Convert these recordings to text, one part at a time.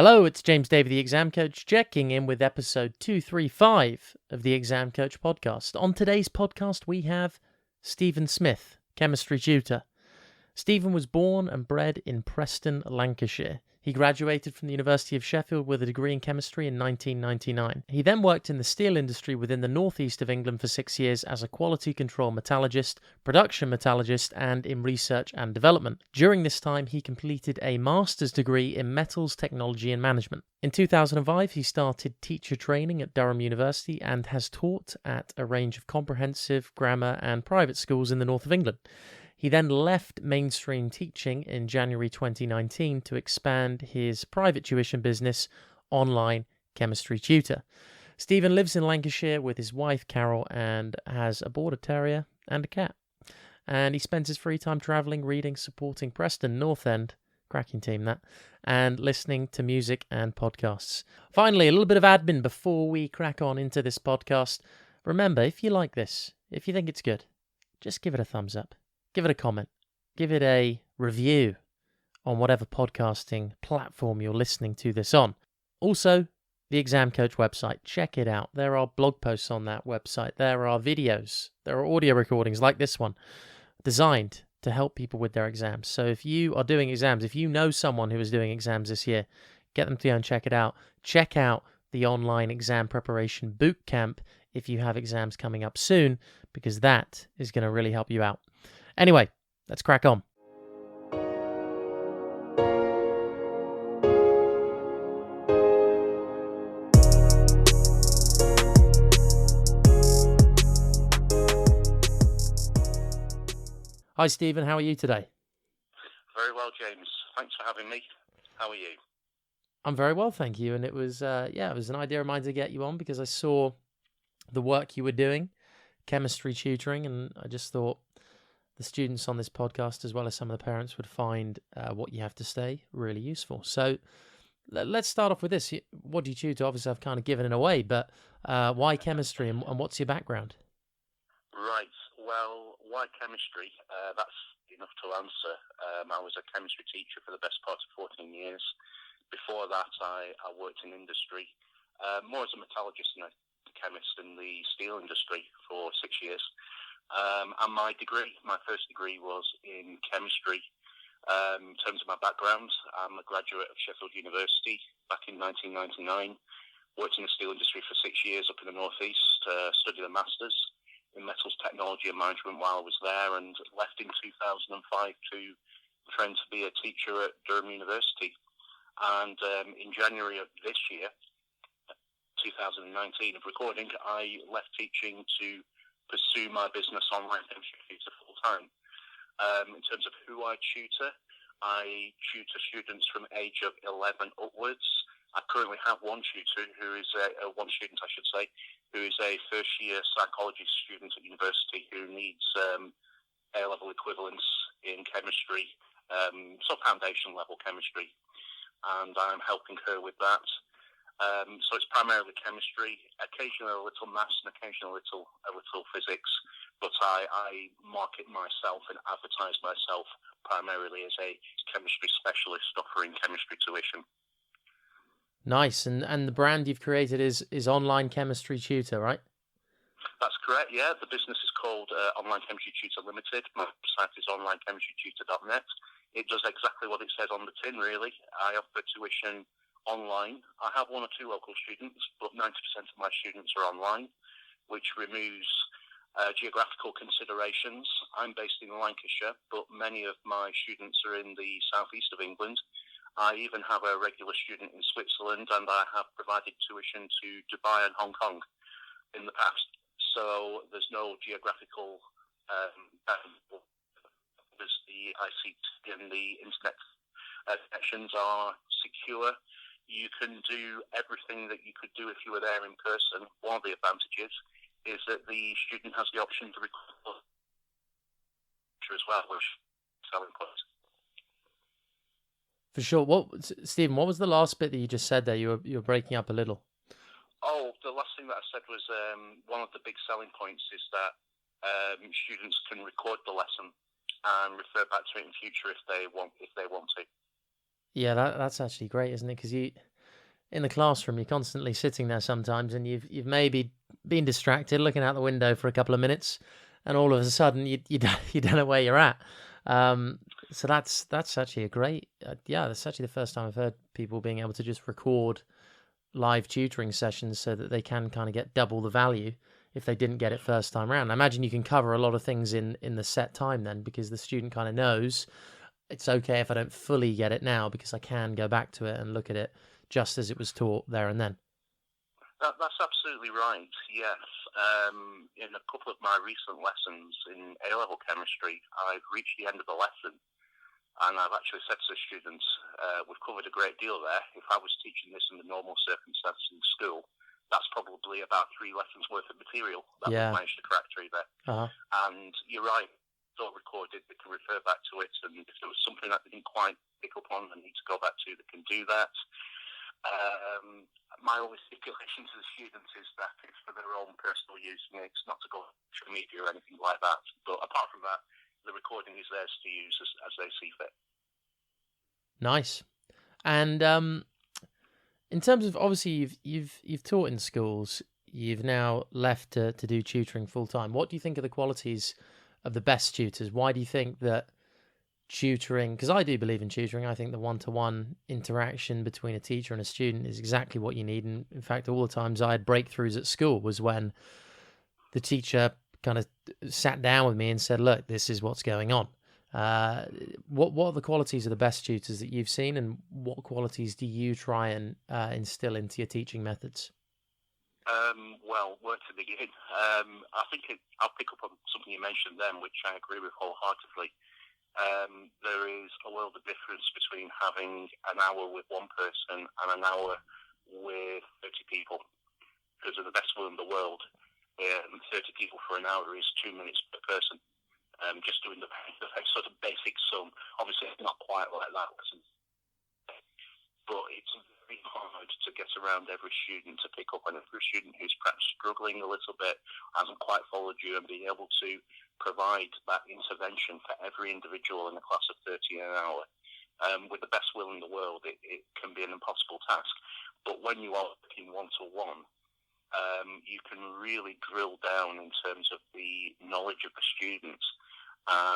Hello, it's James Davey, the Exam Coach, checking in with episode 235 of the Exam Coach podcast. On today's podcast, we have Stephen Smith, chemistry tutor. Stephen was born and bred in Preston, Lancashire. He graduated from the University of Sheffield with a degree in chemistry in 1999. He then worked in the steel industry within the northeast of England for 6 years as a quality control metallurgist, production metallurgist, and in research and development. During this time, he completed a master's degree in metals technology and management. In 2005, he started teacher training at Durham University and has taught at a range of comprehensive, grammar, and private schools in the north of England. He then left mainstream teaching in January 2019 to expand his private tuition business, Online Chemistry Tutor. Stephen lives in Lancashire with his wife Carol and has a border terrier and a cat. And he spends his free time travelling, reading, supporting Preston North End, cracking team that, and listening to music and podcasts. Finally, a little bit of admin before we crack on into this podcast. Remember, if you like this, if you think it's good, just give it a thumbs up. Give it a comment. Give it a review on whatever podcasting platform you're listening to this on. Also, the Exam Coach website. Check it out. There are blog posts on that website. There are videos. There are audio recordings like this one designed to help people with their exams. So if you are doing exams, if you know someone who is doing exams this year, get them to go and check it out. Check out the online exam preparation boot camp if you have exams coming up soon, because that is going to really help you out. Anyway, let's crack on. Hi, Stephen. How are you today? Very well, James. Thanks for having me. How are you? I'm very well, thank you. And it was an idea of mine to get you on because I saw the work you were doing, chemistry tutoring, and I just thought the students on this podcast, as well as some of the parents, would find what you have to say really useful. So let's start off with this. What do you tutor? Obviously, I've kind of given it away, but why chemistry and what's your background? Right. Well, why chemistry? That's enough to answer. I was a chemistry teacher for the best part of 14 years. Before that, I worked in industry, more as a metallurgist and a chemist in the steel industry for 6 years. And my first degree was in chemistry. In terms of my background, I'm a graduate of Sheffield University back in 1999. Worked in the steel industry for 6 years up in the northeast, studied a master's in metals technology and management while I was there, and left in 2005 to train to be a teacher at Durham University. And in January of this year, 2019 of recording, I left teaching to pursue my business online chemistry tutor full time. In terms of who I tutor students from age of 11 upwards. I currently have one tutor who is one student, I should say, who is a first year psychology student at university who needs A-level equivalence in chemistry, so foundation level chemistry, and I'm helping her with that. So it's primarily chemistry, occasionally a little maths and occasionally a little physics, but I market myself and advertise myself primarily as a chemistry specialist offering chemistry tuition. Nice, and the brand you've created is Online Chemistry Tutor, right? That's correct, yeah. The business is called Online Chemistry Tutor Limited. My website is onlinechemistrytutor.net. It does exactly what it says on the tin, really. I offer tuition online. I have one or two local students, but 90% of my students are online, which removes geographical considerations. I'm based in Lancashire, but many of my students are in the southeast of England. I even have a regular student in Switzerland, and I have provided tuition to Dubai and Hong Kong in the past. So there's no geographical there's the ICT and the internet connections are secure. You can do everything that you could do if you were there in person. One of the advantages is that the student has the option to record as well, which is selling point. For sure. Stephen, what was the last bit that you just said there? You were breaking up a little. Oh, the last thing that I said was one of the big selling points is that students can record the lesson and refer back to it in future if they want to. Yeah, that's actually great, isn't it? Because in the classroom, you're constantly sitting there sometimes, and you've maybe been distracted, looking out the window for a couple of minutes, and all of a sudden you don't know where you're at. Um, so that's actually a great, yeah, that's actually the first time I've heard people being able to just record live tutoring sessions so that they can kind of get double the value if they didn't get it first time around. I imagine you can cover a lot of things in the set time then, because the student kind of knows it's okay if I don't fully get it now, because I can go back to it and look at it just as it was taught there and then. That's absolutely right, yes. In a couple of my recent lessons in A-level chemistry, I've reached the end of the lesson, and I've actually said to the students, we've covered a great deal there. If I was teaching this in the normal circumstances in school, that's probably about 3 lessons worth of material that we've managed to crack through there. Uh-huh. And you're right, it's all recorded, they can refer back to it, and if there was something that they didn't quite pick up on and need to go back to, they can do that. My only stipulation to the students is that it's for their own personal use, and it's not to go on social media or anything like that. But apart from that, the recording is theirs to use as they see fit. Nice. And in terms of, obviously you've taught in schools, you've now left to do tutoring full time. What do you think are the qualities of the best tutors? Why do you think that tutoring, because I do believe in tutoring, I think the one-to-one interaction between a teacher and a student is exactly what you need. And in fact, all the times I had breakthroughs at school was when the teacher kind of sat down with me and said, look, this is what's going on. What are the qualities of the best tutors that you've seen, and what qualities do you try and instill into your teaching methods? Well, where to begin? I think I'll pick up on something you mentioned then, which I agree with wholeheartedly. There is a world of difference between having an hour with one person and an hour with 30 people. Because of the best will in the world, 30 people for an hour is 2 minutes per person. Just doing the sort of basic sum. Obviously, it's not quite like that, but it's very hard to get around every student to pick up on every student who's perhaps struggling a little bit, hasn't quite followed you, and being able to provide that intervention for every individual in a class of 30 an hour. With the best will in the world, it can be an impossible task. But when you are working one-to-one, you can really drill down in terms of the knowledge of the students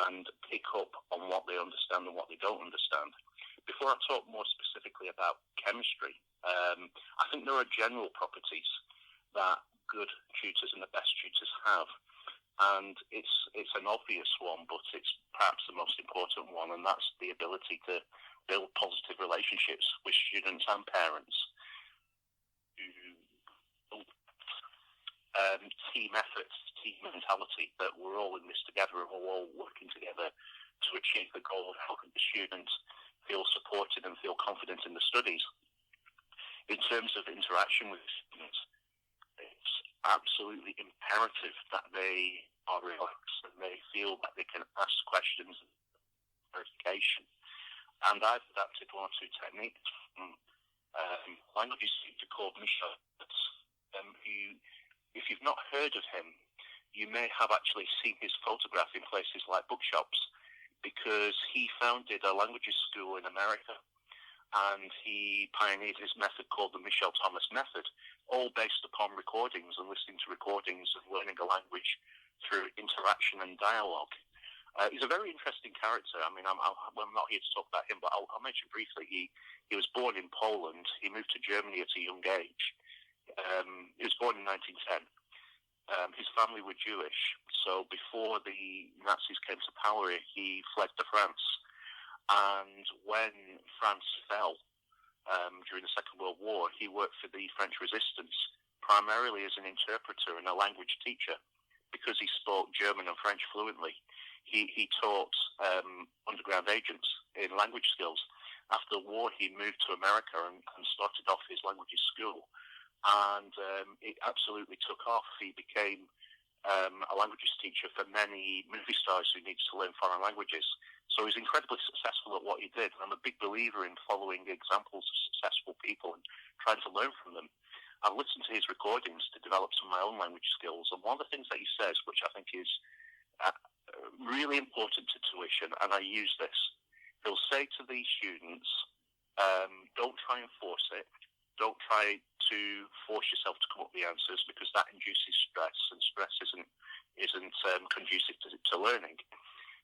and pick up on what they understand and what they don't understand. Before I talk more specifically about chemistry, I think there are general properties that good tutors and the best tutors have. And it's an obvious one, but it's perhaps the most important one, and that's the ability to build positive relationships with students and parents. Team efforts, team mentality, that we're all in this together and we're all working together to achieve the goal of helping the students feel supported and feel confident in the studies. In terms of interaction with students, it's absolutely imperative that they are relaxed and they feel that they can ask questions and verification. And I've adapted one or two techniques from languages teacher called Michel, who, if you've not heard of him, you may have actually seen his photograph in places like bookshops, because he founded a languages school in America, and he pioneered his method called the Michel Thomas method, all based upon recordings and listening to recordings and learning a language through interaction and dialogue. He's a very interesting character. I mean, I'm not here to talk about him, but I'll mention briefly. He was born in Poland. He moved to Germany at a young age. He was born in 1910. His family were Jewish, so before the Nazis came to power, he fled to France. And when France fell during the Second World War, he worked for the French resistance, primarily as an interpreter and a language teacher, because he spoke German and French fluently. He taught underground agents in language skills. After the war, he moved to America and started off his languages school. And it absolutely took off. He became a languages teacher for many movie stars who needed to learn foreign languages. So he's incredibly successful at what he did. And I'm a big believer in following examples of successful people and trying to learn from them. I've listened to his recordings to develop some of my own language skills. And one of the things that he says, which I think is really important to tuition, and I use this, he'll say to these students, don't try and force it. Don't try to force yourself to come up with the answers, because that induces stress, and stress isn't conducive to learning.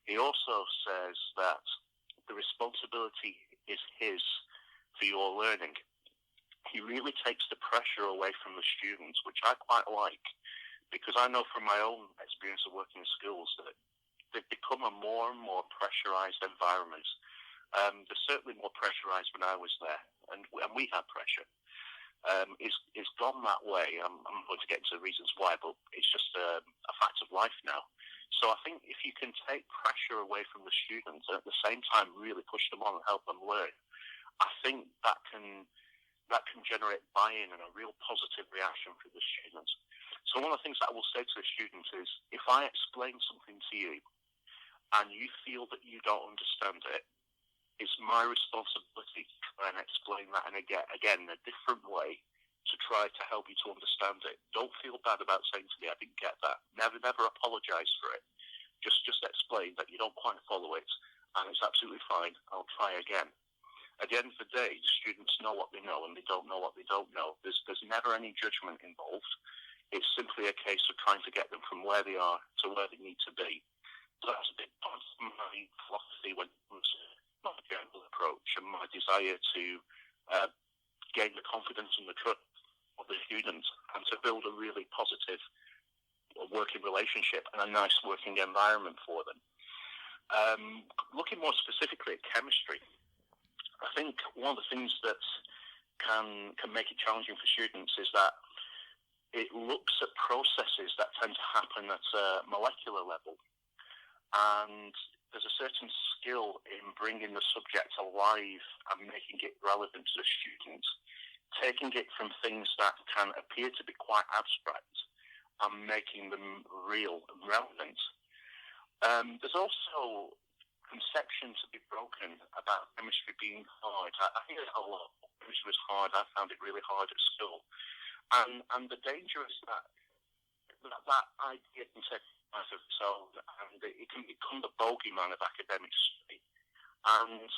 He also says that the responsibility is his for your learning. He really takes the pressure away from the students, which I quite like, because I know from my own experience of working in schools that they've become a more and more pressurized environment. They're certainly more pressurized when I was there, and we had pressure. It's gone that way. I'm going to get into the reasons why, but it's just a fact of life now. So I think if you can take pressure away from the students and at the same time really push them on and help them learn, I think that can generate buy-in and a real positive reaction from the students. So one of the things that I will say to the students is, if I explain something to you and you feel that you don't understand it, it's my responsibility to try and explain that in again a different way, to try to help you to understand it. Don't feel bad about saying to me, I didn't get that. Never apologise for it. Just explain that you don't quite follow it, and it's absolutely fine. I'll try again. At the end of the day, the students know what they know, and they don't know what they don't know. There's never any judgment involved. It's simply a case of trying to get them from where they are to where they need to be. So that's a big part of my philosophy when it comes to my general approach and my desire to gain the confidence and the trust of the students, and to build a really positive working relationship and a nice working environment for them. Looking more specifically at chemistry, I think one of the things that can make it challenging for students is that it looks at processes that tend to happen at a molecular level, and there's a certain skill in bringing the subject alive and making it relevant to the student, taking it from things that can appear to be quite abstract and making them real and relevant. There's also conception to be broken about chemistry being hard. I hear it a lot. Chemistry was hard. I found it really hard at school. And the danger is that idea can take life of its own, and it can become the bogeyman of academic study. And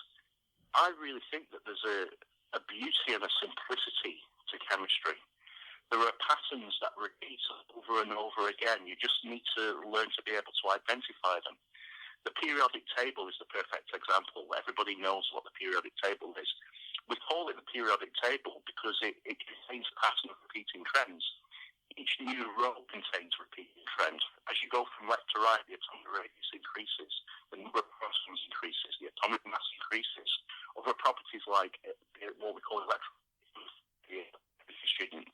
I really think that there's a beauty and a simplicity to chemistry. There are patterns that repeat over and over again. You just need to learn to be able to identify them. The periodic table is the perfect example. Everybody knows what the periodic table is. We call it the periodic table because it contains a pattern of repeating trends. Each new row contains repeating trends. As you go from left to right, the atomic radius increases, the number of protons increases, the atomic mass increases. Other properties like what we call electron, every student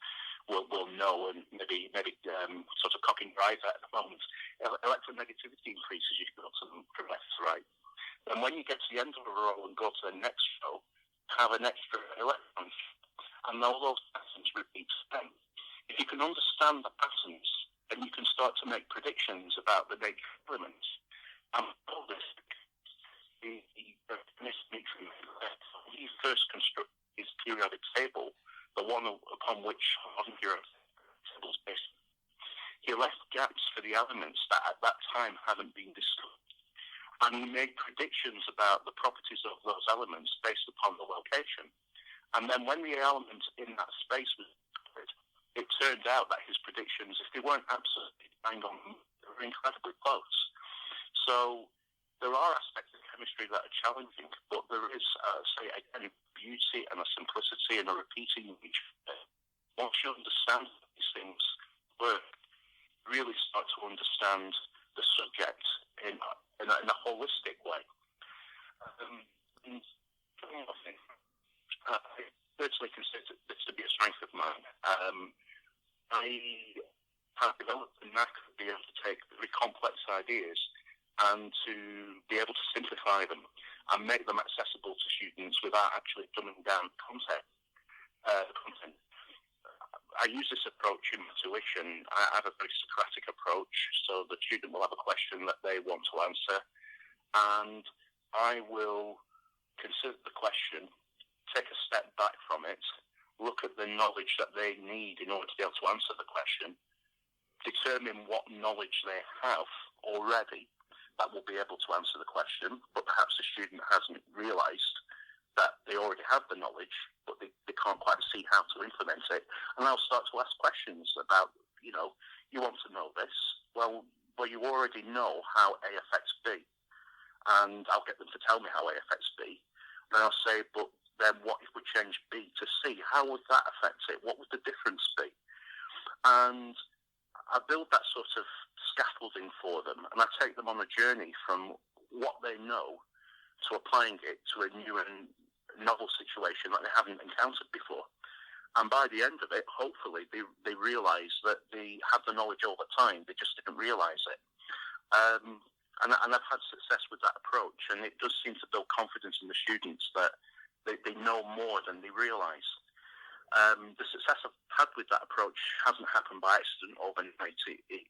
will know, and maybe sort of cocking your eyes at the moment. Electronegativity increases as you go from left to right. And when you get to the end of a row and go to the next row, have an extra electron, and all those patterns repeat again. If you can understand the patterns, then you can start to make predictions about the nature of elements. And all this, he first constructed his periodic table, the one upon which modern periodic table is based. He left gaps for the elements that at that time hadn't been discovered. And he made predictions about the properties of those elements based upon the location. And then when the element in that space was discovered, it turned out that his predictions, if they weren't absolutely bang on, they were incredibly close. So there are aspects of chemistry that are challenging, but there is, again, beauty and a simplicity and a repeating nature. Once you understand these things work, really start to understand the subject in a holistic way. I personally consider this to be a strength of mine. I have developed the knack of being able to take very complex ideas and to be able to simplify them and make them accessible to students without actually dumbing down content. I use this approach in my tuition. I have a very Socratic approach, so the student will have a question that they want to answer, and I will consider the question, take a step back from it, look at the knowledge that they need in order to be able to answer the question, determine what knowledge they have already that will be able to answer the question, but perhaps the student hasn't realised, that they already have the knowledge, but they can't quite see how to implement it. And I'll start to ask questions about, you want to know this. Well, you already know how A affects B. And I'll get them to tell me how A affects B. Then I'll say, but then what if we change B to C? How would that affect it? What would the difference be? And I build that sort of scaffolding for them, and I take them on a journey from what they know to applying it to a new and novel situation that they haven't encountered before. And by the end of it, hopefully, they realise that they have the knowledge all the time. They just didn't realise it. And I've had success with that approach, and it does seem to build confidence in the students that they know more than they realise. The success I've had with that approach hasn't happened by accident overnight. It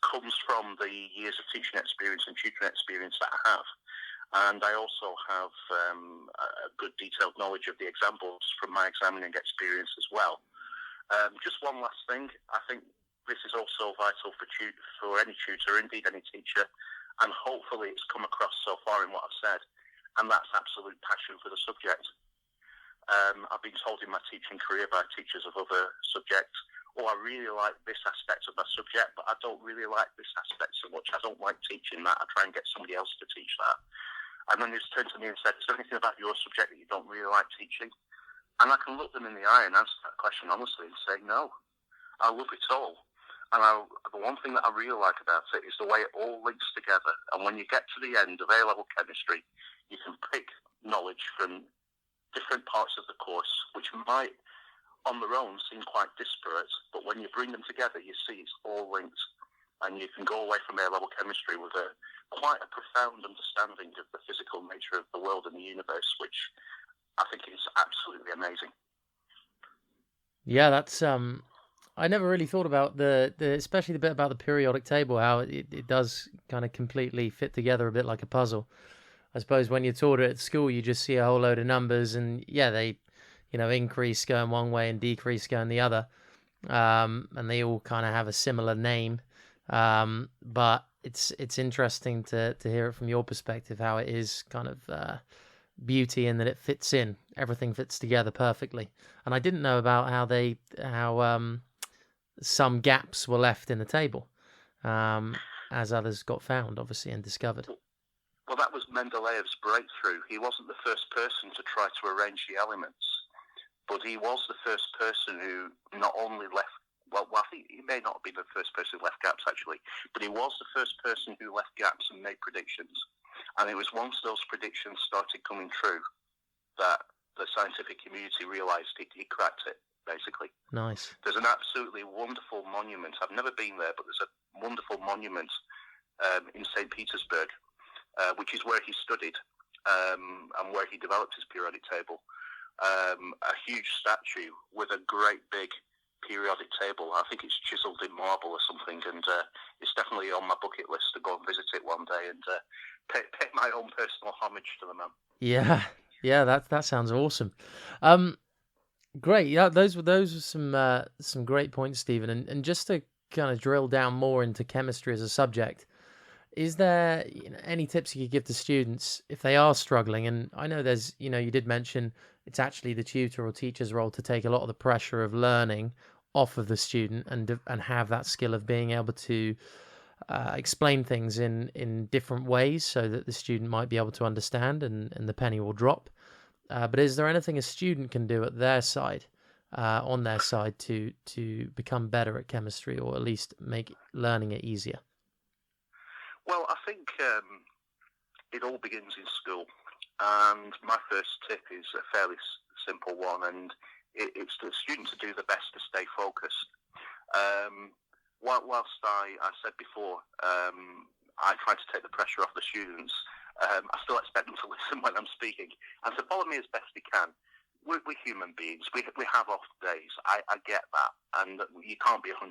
comes from the years of teaching experience and tutoring experience that I have. And I also have a good detailed knowledge of the exam boards from my examining experience as well. Just one last thing. I think this is also vital for any tutor, indeed any teacher, and hopefully it's come across so far in what I've said, and that's absolute passion for the subject. I've been told in my teaching career by teachers of other subjects, I really like this aspect of my subject, but I don't really like this aspect so much. I don't like teaching that. I try and get somebody else to teach that. And then they turned to me and said, is there anything about your subject that you don't really like teaching? And I can look them in the eye and answer that question honestly and say, no, I love it all. And the one thing that I really like about it is the way it all links together. And when you get to the end of A-level chemistry, you can pick knowledge from different parts of the course, which might, on their own, seem quite disparate. But when you bring them together, you see it's all linked. And you can go away from A-level chemistry with quite a profound understanding of the physical nature of the world and the universe, which I think is absolutely amazing. Yeah, that's I never really thought about the especially the bit about the periodic table, how it does kind of completely fit together a bit like a puzzle. I suppose when you're taught it at school, you just see a whole load of numbers, and yeah, they increase going one way and decrease going the other, and they all kind of have a similar name. But it's interesting to hear it from your perspective, how it is kind of beauty in that it fits in. Everything fits together perfectly. And I didn't know about how some gaps were left in the table, as others got found, obviously, and discovered. Well, that was Mendeleev's breakthrough. He wasn't the first person to try to arrange the elements, but he was the first person who not only left, well, I think he may not have been the first person who left gaps, actually, but he was the first person who left gaps and made predictions. And it was once those predictions started coming true that the scientific community realised he cracked it, basically. Nice. There's an absolutely wonderful monument. I've never been there, but there's a wonderful monument in St. Petersburg, which is where he studied and where he developed his periodic table. A huge statue with a great big periodic table. I think it's chiseled in marble or something, and it's definitely on my bucket list to go and visit it one day and pay my own personal homage to the man. Yeah, that sounds awesome. Great. Yeah, those were some great points, Stephen. And just to kind of drill down more into chemistry as a subject, is there any tips you could give to students if they are struggling? And I know there's, you did mention it's actually the tutor or teacher's role to take a lot of the pressure of learning off of the student and have that skill of being able to explain things in different ways so that the student might be able to understand and the penny will drop. But is there anything a student can do at their side, on their side, to become better at chemistry, or at least make learning it easier? Well, I think it all begins in school. And my first tip is a fairly simple one, and it's the student to do the best to stay focused. Whilst I said before, I try to take the pressure off the students, I still expect them to listen when I'm speaking and to follow me as best they can. We're human beings. We have off days. I get that. And you can't be 100%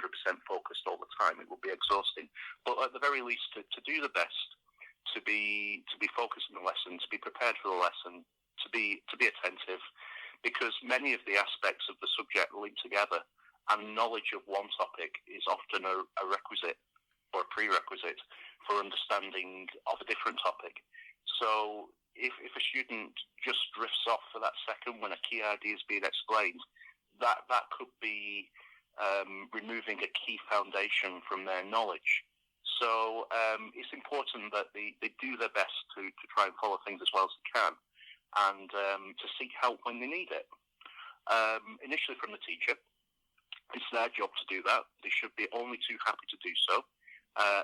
focused all the time. It would be exhausting. But at the very least, to do the best, to be focused on the lesson, to be prepared for the lesson, to be attentive, because many of the aspects of the subject link together, and knowledge of one topic is often a requisite or a prerequisite for understanding of a different topic. So if a student just drifts off for that second when a key idea is being explained, that could be removing a key foundation from their knowledge. So it's important that they do their best to try and follow things as well as they can, and to seek help when they need it. Initially from the teacher, it's their job to do that. They should be only too happy to do so,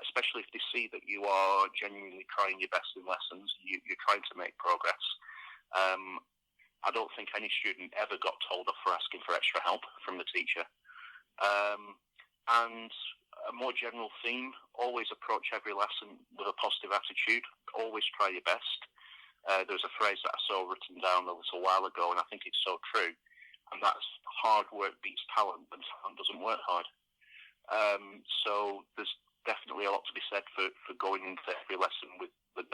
especially if they see that you are genuinely trying your best in lessons, you're trying to make progress. I don't think any student ever got told off for asking for extra help from the teacher. And a more general theme, always approach every lesson with a positive attitude, always try your best. There was a phrase that I saw written down a little while ago, and I think it's so true, and that's hard work beats talent, and talent doesn't work hard. So there's definitely a lot to be said for going into every lesson with the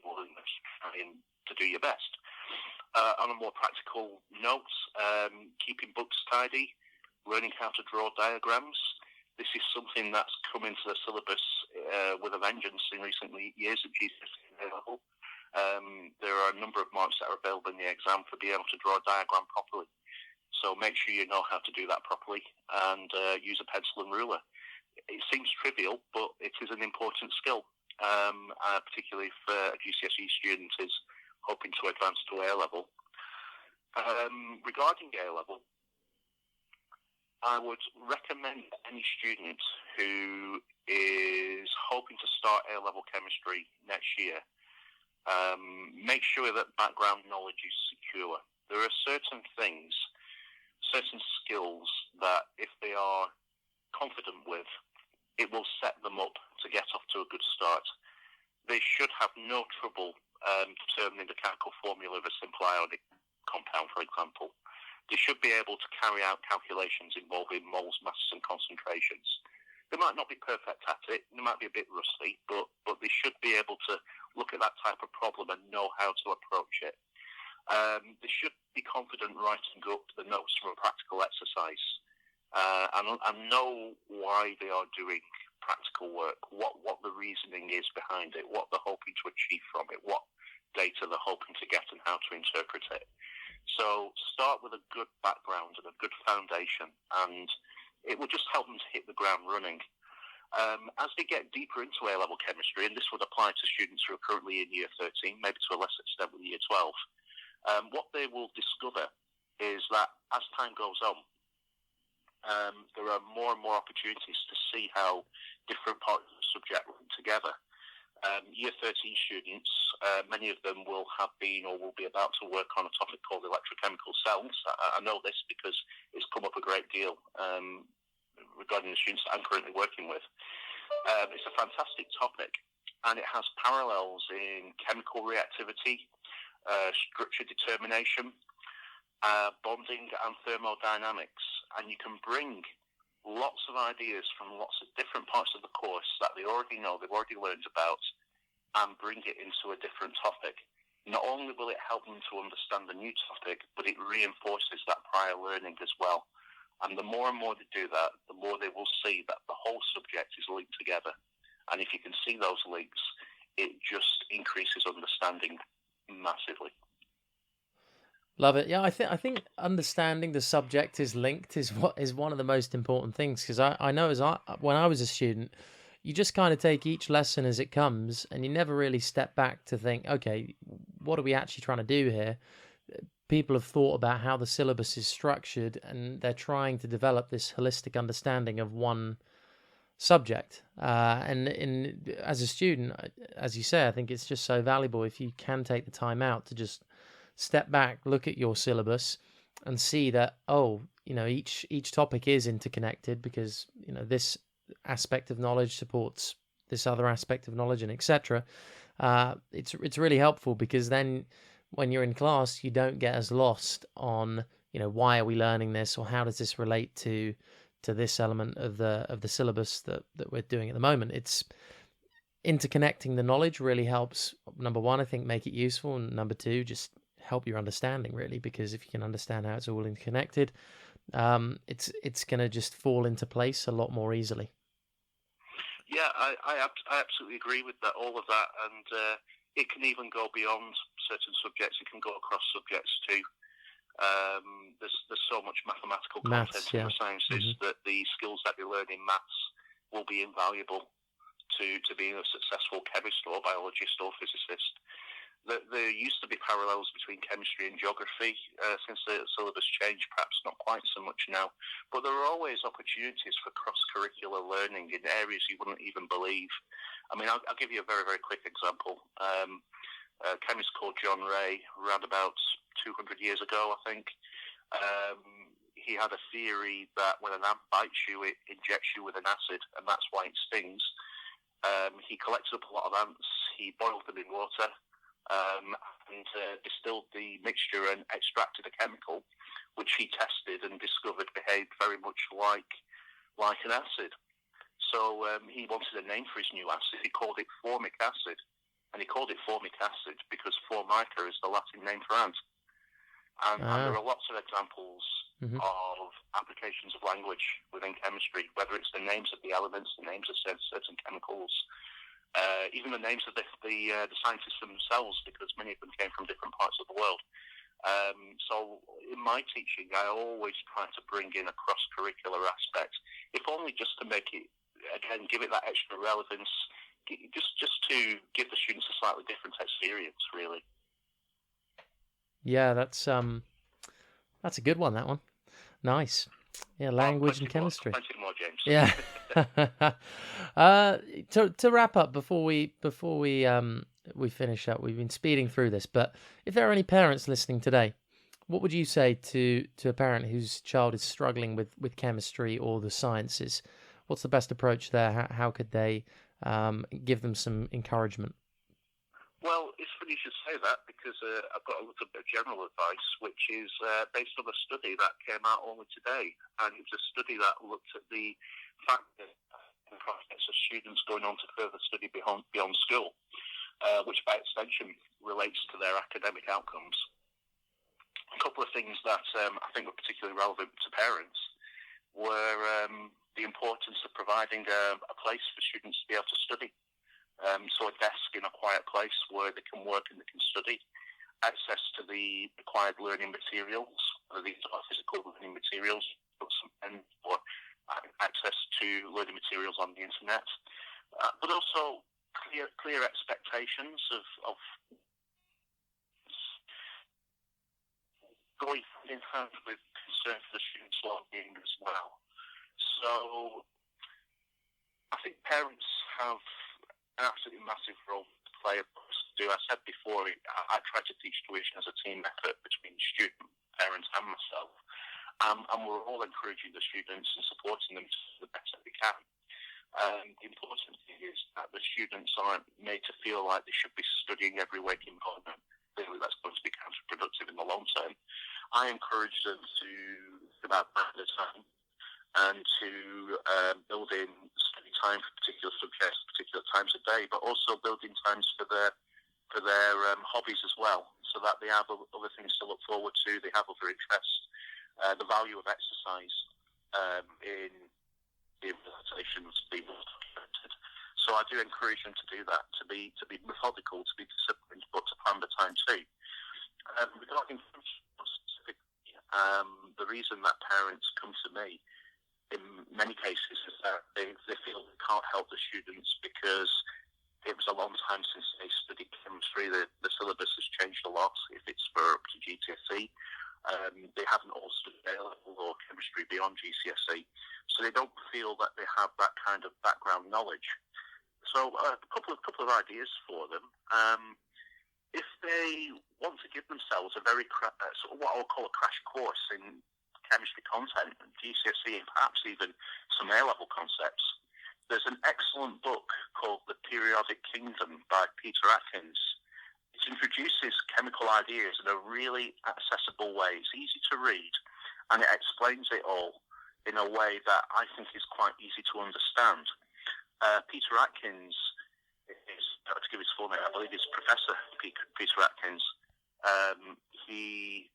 willingness to do your best. On a more practical note, keeping books tidy, learning how to draw diagrams. This is something that's come into the syllabus with a vengeance in recent years at GCSE level. There are a number of marks that are available in the exam for being able to draw a diagram properly. So make sure you know how to do that properly, and use a pencil and ruler. It seems trivial, but it is an important skill, particularly if a GCSE student is hoping to advance to A-level. Regarding A-level, I would recommend any student who is hoping to start A-level chemistry next year, make sure that background knowledge is secure. There are certain things, certain skills that if they are confident with, it will set them up to get off to a good start. They should have no trouble determining the chemical formula of a simple ionic compound, for example. They should be able to carry out calculations involving moles, masses, and concentrations. They might not be perfect at it, they might be a bit rusty, but they should be able to look at that type of problem and know how to approach it. They should be confident writing up the notes from a practical exercise, and know why they are doing practical work, what the reasoning is behind it, what they're hoping to achieve from it, what data they're hoping to get, and how to interpret it. So start with a good background and a good foundation, and it will just help them to hit the ground running. As they get deeper into A-level chemistry, and this would apply to students who are currently in Year 13, maybe to a lesser extent with Year 12, what they will discover is that as time goes on, there are more and more opportunities to see how different parts of the subject link together. Year 13 students, many of them will have been or will be about to work on a topic called electrochemical cells. I know this because it's come up a great deal regarding the students that I'm currently working with. It's a fantastic topic, and it has parallels in chemical reactivity, structure determination, bonding, and thermodynamics. And you can bring lots of ideas from lots of different parts of the course that they already know, they've already learned about, and bring it into a different topic. Not only will it help them to understand the new topic, but it reinforces that prior learning as well. And the more and more they do that, the more they will see that the whole subject is linked together. And if you can see those links, it just increases understanding massively. Love it. Yeah, I think understanding the subject is linked is one of the most important things, because I know when I was a student, you just kind of take each lesson as it comes, and you never really step back to think, okay, what are we actually trying to do here? People have thought about how the syllabus is structured, and they're trying to develop this holistic understanding of one subject. And as a student, as you say, I think it's just so valuable if you can take the time out to just step back, look at your syllabus, and see that, each topic is interconnected, because this aspect of knowledge supports this other aspect of knowledge, and etc. It's really helpful, because then when you're in class, you don't get as lost on why are we learning this, or how does this relate to this element of the syllabus that we're doing at the moment. It's interconnecting the knowledge really helps. Number one, I think, make it useful, and number two, just help your understanding, really, because if you can understand how it's all interconnected, it's going to just fall into place a lot more easily. Yeah, I absolutely agree with that, all of that, and it can even go beyond certain subjects. It can go across subjects too. There's so much mathematical content in the sciences that the skills that they learn in maths will be invaluable to being a successful chemist or biologist or physicist. There used to be parallels between chemistry and geography. Since the syllabus changed, perhaps not quite so much now, but there are always opportunities for cross-curricular learning in areas you wouldn't even believe. I mean, I'll give you a very, very quick example. A chemist called John Ray, around about 200 years ago, I think, he had a theory that when an ant bites you, it injects you with an acid, and that's why it stings. He collected up a lot of ants, he boiled them in water, and distilled the mixture and extracted a chemical, which he tested and discovered behaved very much like an acid. So he wanted a name for his new acid. He called it formic acid. And he called it formic acid because formica is the Latin name for ant. And there are lots of examples of applications of language within chemistry, whether it's the names of the elements, the names of certain chemicals, even the names of the scientists themselves, because many of them came from different parts of the world. So in my teaching, I always try to bring in a cross-curricular aspect, if only just to make it, again, give it that extra relevance, just to give the students a slightly different experience, really. Yeah, that's a good one, that one. Nice. Yeah, language and chemistry. Plenty more, James. Yeah. To wrap up, before we finish up, we've been speeding through this, but if there are any parents listening today, what would you say to a parent whose child is struggling with chemistry or the sciences? What's the best approach there? How could they give them some encouragement? Well, it's funny you should say that, because I've got a little bit of general advice, which is based on a study that came out only today. And it was a study that looked at the fact that the prospects of students going on to further study beyond school, which by extension relates to their academic outcomes. A couple of things that I think were particularly relevant to parents were the importance of providing a place for students to be able to study. So a desk in a quiet place where they can work and they can study, access to the required learning materials, whether these are physical learning materials, or access to learning materials on the internet, but also clear expectations of going in hand with concern for the students' well-being as well. So I think parents have an absolutely massive role to play, of course. I said before, I try to teach tuition as a team effort between student, parents and myself, and we're all encouraging the students and supporting them to the best that we can. The important thing is that the students aren't made to feel like they should be studying every waking moment. Clearly, that's going to be counterproductive in the long term. I encourage them to think about that at a time, and to build in study time for particular subjects, particular times of day, but also build in times for their hobbies as well, so that they have other things to look forward to, they have other interests, the value of exercise in the rehabilitation to be more documented. So I do encourage them to do that, to be methodical, to be disciplined, but to plan the time too. Regarding specifically, the reason that parents come to me in many cases is that they feel they can't help the students because it was a long time since they studied chemistry. The syllabus has changed a lot if it's for up to GCSE. They haven't all studied A-level or chemistry beyond GCSE, so they don't feel that they have that kind of background knowledge. So a couple of ideas for them. If they want to give themselves a very sort of what I'll call a crash course in chemistry content, GCSE, and perhaps even some A-level concepts, there's an excellent book called The Periodic Kingdom by Peter Atkins. It introduces chemical ideas in a really accessible way. It's easy to read, and it explains it all in a way that I think is quite easy to understand. Peter Atkins is, to give his full name, I believe he's Professor Peter Atkins. He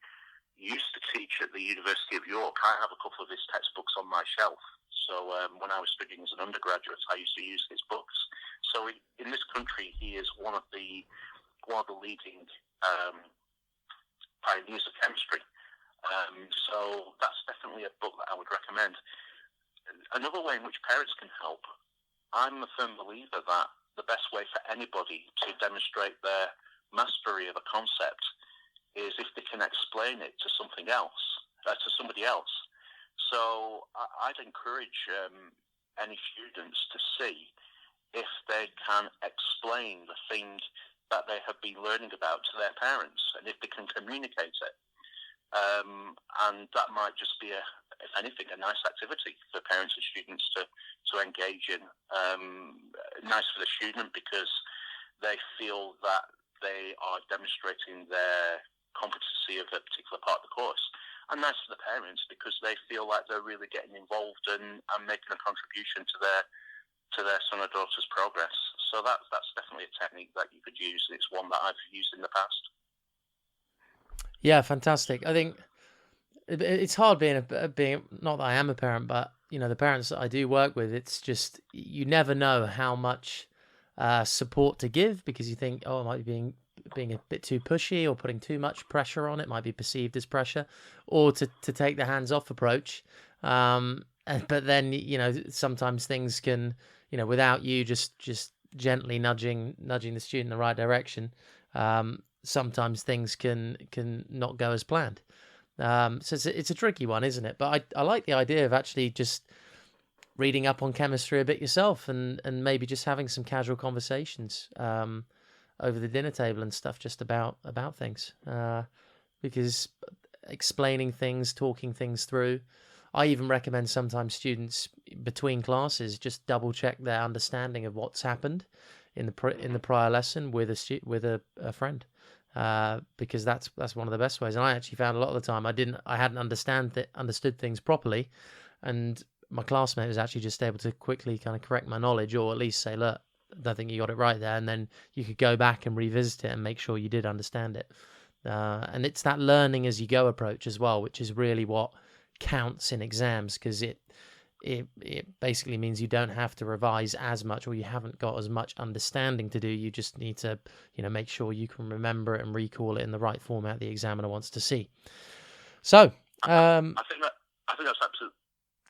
used to teach at the University of York. I have a couple of his textbooks on my shelf. So when I was studying as an undergraduate, I used to use his books. So in this country, he is one of the one of the leading pioneers of chemistry. So that's definitely a book that I would recommend. Another way in which parents can help, I'm a firm believer that the best way for anybody to demonstrate their mastery of a concept is if they can explain it to somebody else. So I'd encourage any students to see if they can explain the thing that they have been learning about to their parents, and if they can communicate it. And that might just be, if anything, a nice activity for parents and students to engage in. Nice for the student because they feel that they are demonstrating their competency of a particular part of the course. And nice for the parents because they feel like they're really getting involved and making a contribution to their son or daughter's progress. So that's definitely a technique that you could use. It's one that I've used in the past. Yeah, fantastic. I think it's hard being not that I am a parent, but the parents that I do work with, it's just you never know how much support to give because you think, oh, I might be being a bit too pushy or putting too much pressure on it, might be perceived as pressure, or to take the hands-off approach. But then, sometimes things can, without you just gently nudging the student in the right direction, sometimes things can not go as planned. So it's a tricky one, isn't it? But I like the idea of actually just reading up on chemistry a bit yourself and maybe just having some casual conversations over the dinner table and stuff just about things. Because explaining things, talking things through. I even recommend sometimes students between classes just double check their understanding of what's happened in the prior lesson with a friend. Because that's one of the best ways. And I actually found a lot of the time I hadn't understood things properly, and my classmate was actually just able to quickly kind of correct my knowledge, or at least say, look, I don't think you got it right there, and then you could go back and revisit it and make sure you did understand it. And it's that learning as you go approach as well, which is really what counts in exams, because it basically means you don't have to revise as much, or you haven't got as much understanding to do. You just need to, make sure you can remember it and recall it in the right format the examiner wants to see. So, I think that's absolutely.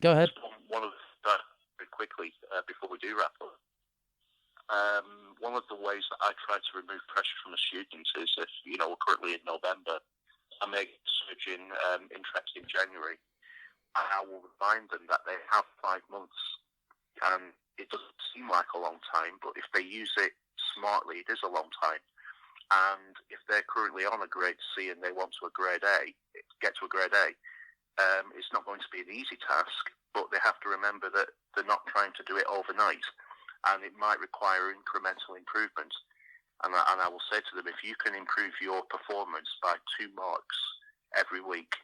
Go ahead. One of very quickly before we do wrap up. One of the ways that I try to remove pressure from the students is if we're currently in November, I make a surge in interest in January. I will remind them that they have 5 months, and it doesn't seem like a long time, but if they use it smartly, it is a long time. And if they're currently on a grade C and they want to get to a grade A, it's not going to be an easy task, but they have to remember that they're not trying to do it overnight, and it might require incremental improvement. And I will say to them, if you can improve your performance by 2 marks every week,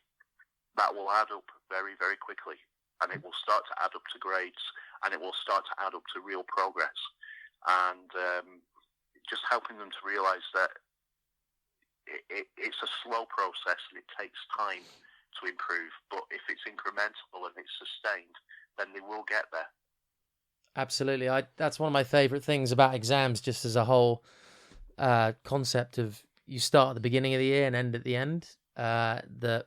that will add up very, very quickly, and it will start to add up to grades, and it will start to add up to real progress. And just helping them to realise that it's a slow process and it takes time to improve, but if it's incremental and it's sustained, then they will get there. Absolutely. That's one of my favourite things about exams, just as a whole concept of you start at the beginning of the year and end at the end, that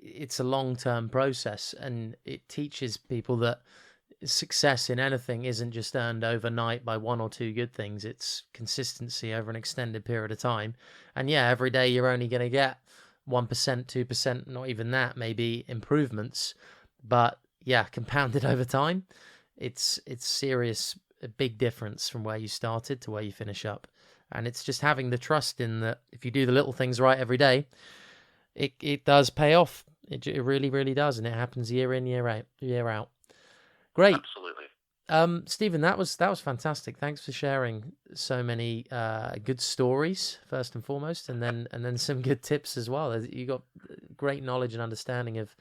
it's a long-term process, and it teaches people that success in anything isn't just earned overnight by 1 or 2 good things. It's consistency over an extended period of time. And yeah, every day you're only going to get 1%, 2%, not even that, maybe improvements. But yeah, compounded over time, it's serious, a big difference from where you started to where you finish up. And it's just having the trust in that if you do the little things right every day, it does pay off. It really, really does. And it happens year in, year out. Great. Absolutely. Stephen, that was fantastic. Thanks for sharing so many good stories, first and foremost, and then some good tips as well. You got great knowledge and understanding of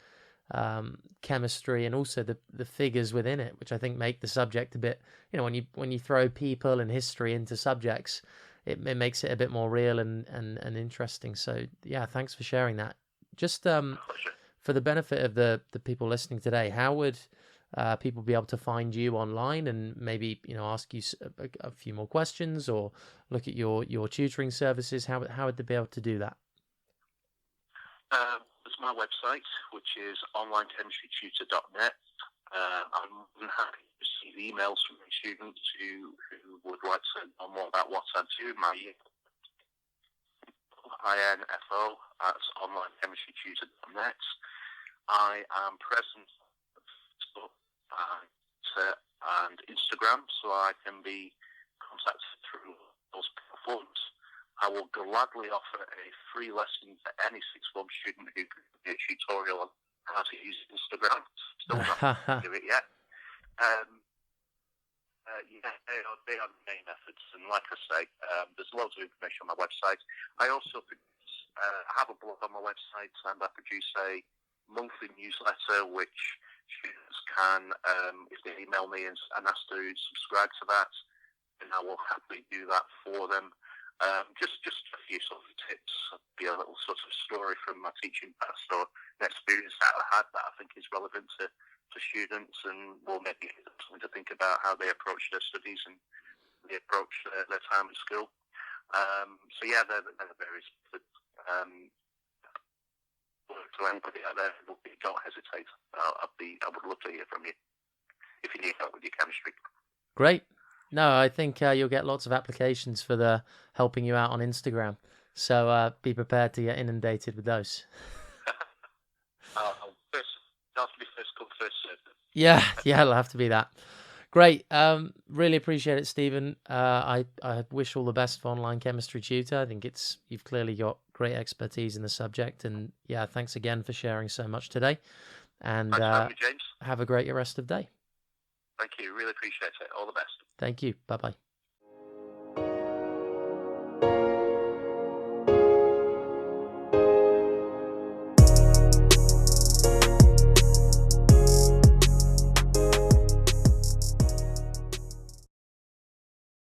chemistry, and also the figures within it, which I think make the subject a bit, when you throw people and history into subjects, it makes it a bit more real and interesting. So yeah, thanks for sharing that. Just for the benefit of the people listening today, how would people be able to find you online and maybe ask you a few more questions or look at your tutoring services? How would they be able to do that? There's my website, which is onlinechemistrytutor.net. I'm more than happy to receive emails from my students who would like to know more about what I do. My info at onlinechemistrytutor.net. I am present on Facebook and Instagram, so I can be contacted through those platforms. I will gladly offer a free lesson to any sixth form student who can do a tutorial on how to use Instagram. Still not do it yet. They are the main methods, and like I say, there's loads of information on my website. I also have a blog on my website, and I produce a monthly newsletter which students can, if they email me and ask to subscribe to that, then I will happily do that for them. Just a few sort of tips, be a little sort of story from my teaching past or an experience that I had that I think is relevant to students and will maybe give them something to think about how they approach their studies and they approach their time in school. So yeah, they're the various methods. To anybody out there, don't hesitate. I would love to hear from you if you need help with your chemistry. Great. No, I think you'll get lots of applications for the helping you out on Instagram. So be prepared to get inundated with those. That'll be first come, first served. Yeah, it'll have to be that. Great. Really appreciate it, Stephen. I wish all the best for Online Chemistry Tutor. I think you've clearly got great expertise in the subject. And yeah, thanks again for sharing so much today. And thanks for having me, James. Have a great rest of the day. Thank you. Really appreciate it. All the best. Thank you. Bye-bye.